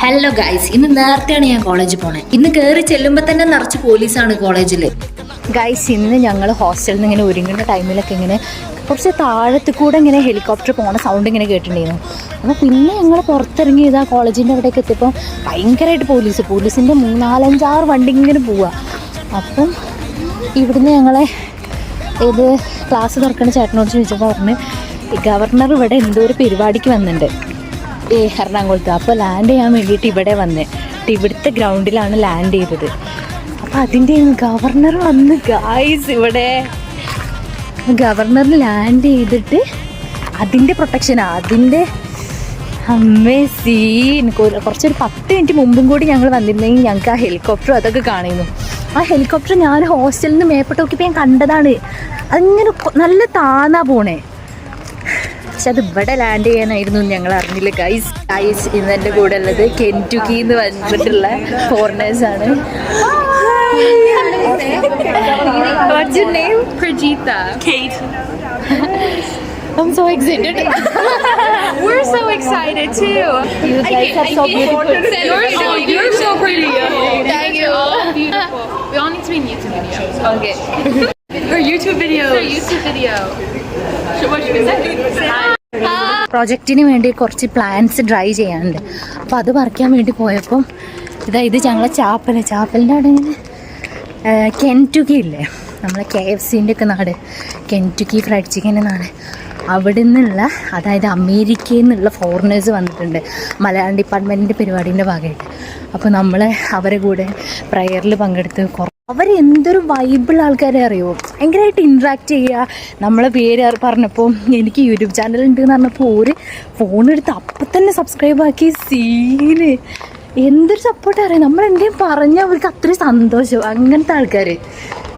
Hello guys, ഇന്ന് നേരത്തെയാണ് ഞാൻ കോളേജിൽ പോണേ. ഇന്ന് കയറി ചെല്ലുമ്പോൾ തന്നെ നിറച്ച് പോലീസാണ് കോളേജിൽ. ഗൈസ്, ഇന്ന് ഞങ്ങൾ ഹോസ്റ്റലിൽ നിന്ന് ഇങ്ങനെ ഒരുങ്ങുന്ന ടൈമിലൊക്കെ ഇങ്ങനെ കുറച്ച് താഴത്ത് കൂടെ ഇങ്ങനെ ഹെലികോപ്റ്റർ പോണ സൗണ്ട് ഇങ്ങനെ കേട്ടിട്ടുണ്ടായിരുന്നു. അപ്പോൾ പിന്നെ ഞങ്ങൾ പുറത്തിറങ്ങി ഇതാ കോളേജിൻ്റെ അവിടേക്ക് എത്തിയപ്പോൾ ഭയങ്കരമായിട്ട് പോലീസിൻ്റെ 3-4-5-6 വണ്ടി ഇങ്ങനെ പോവുക. അപ്പം ഇവിടുന്ന് ഞങ്ങളെ ഇത് ക്ലാസ് തുറക്കുന്ന ചേട്ടനോട് ചോദിച്ചപ്പോൾ പറഞ്ഞ് ഗവർണർ ഇവിടെ എന്തോ ഒരു പരിപാടിക്ക് വന്നിട്ടുണ്ട് എറണാകുളത്ത്. അപ്പോൾ ലാൻഡ് ചെയ്യാൻ വേണ്ടിയിട്ട് ഇവിടെ വന്നിട്ട് ഇവിടുത്തെ ഗ്രൗണ്ടിലാണ് ലാൻഡ് ചെയ്തത്. അപ്പോൾ അതിൻ്റെ ഗവർണർ വന്ന് ഗായ്സ്, ഇവിടെ ഗവർണർ ലാൻഡ് ചെയ്തിട്ട് അതിൻ്റെ പ്രൊട്ടക്ഷനാണ്. അതിൻ്റെ അമ്മേ സീൻ. കുറച്ചൊരു 10 മിനിറ്റ് മുമ്പും കൂടി ഞങ്ങൾ വന്നിരുന്നെങ്കിൽ ഞങ്ങൾക്ക് ആ ഹെലികോപ്റ്റർ അതൊക്കെ കാണുന്നു. ആ ഹെലികോപ്റ്റർ ഞാൻ ഹോസ്റ്റലിൽ നിന്ന് മേപ്പോട്ട് നോക്കിയപ്പോൾ ഞാൻ കണ്ടതാണ്. അതിങ്ങനെ നല്ല താന്നാ പോണേ. പക്ഷെ അത് ഇവിടെ ലാൻഡ് ചെയ്യാനായിരുന്നു ഞങ്ങൾ അറിഞ്ഞില്ല. ഗൈസ് ഇന്ന് എൻ്റെ കൂടെ ഉള്ളത് കെൻറ്റുക്കിന്ന് വന്നിട്ടുള്ള ഫോറിനേഴ്സാണ്. What's your name? Prajita. Kate. I'm so excited. We're so excited too. You guys are so beautiful. You're so pretty. Thank you. All beautiful. We all need to be in YouTube videos. Okay. For YouTube videos. For YouTube video. What should we say? പ്രൊജക്റ്റിന് വേണ്ടി കുറച്ച് plans dry ചെയ്യാനുണ്ട്. അപ്പോൾ അത് പറിക്കാൻ വേണ്ടി പോയപ്പം ഇത് ഞങ്ങളെ ചാപ്പലിൻ്റെ അവിടെ ഇങ്ങനെ കെൻറ്റുക്കി ഇല്ലേ, നമ്മളെ KFCൻ്റെ ഒക്കെ നാട്, കെൻറ്റുക്കി ഫ്രൈഡ് ചിക്കൻ്റെ നാട്. അവിടെ നിന്നുള്ള, അതായത് അമേരിക്കയിൽ നിന്നുള്ള ഫോറിനേഴ്സ് വന്നിട്ടുണ്ട് മലയാളം ഡിപ്പാർട്ട്മെൻറ്റിൻ്റെ പരിപാടീൻ്റെ ഭാഗമായിട്ട്. അപ്പോൾ നമ്മൾ അവരെ കൂടെ പ്രയറിൽ പങ്കെടുത്ത് അവരെന്തൊരു വൈബിൾ ആൾക്കാരെ അറിയുമോ, ഭയങ്കരമായിട്ട് ഇൻട്രാക്ട് ചെയ്യുക. നമ്മളെ പേര് പറഞ്ഞപ്പോൾ എനിക്ക് യൂട്യൂബ് ചാനൽ ഉണ്ട് എന്ന് പറഞ്ഞപ്പോൾ ഒരു ഫോണെടുത്ത് അപ്പം തന്നെ സബ്സ്ക്രൈബ് ആക്കി. സീന് എന്തൊരു സപ്പോർട്ട് അറിയാം. നമ്മളെന്തെങ്കിലും പറഞ്ഞാൽ അവർക്ക് അത്രയും സന്തോഷം. അങ്ങനത്തെ ആൾക്കാർ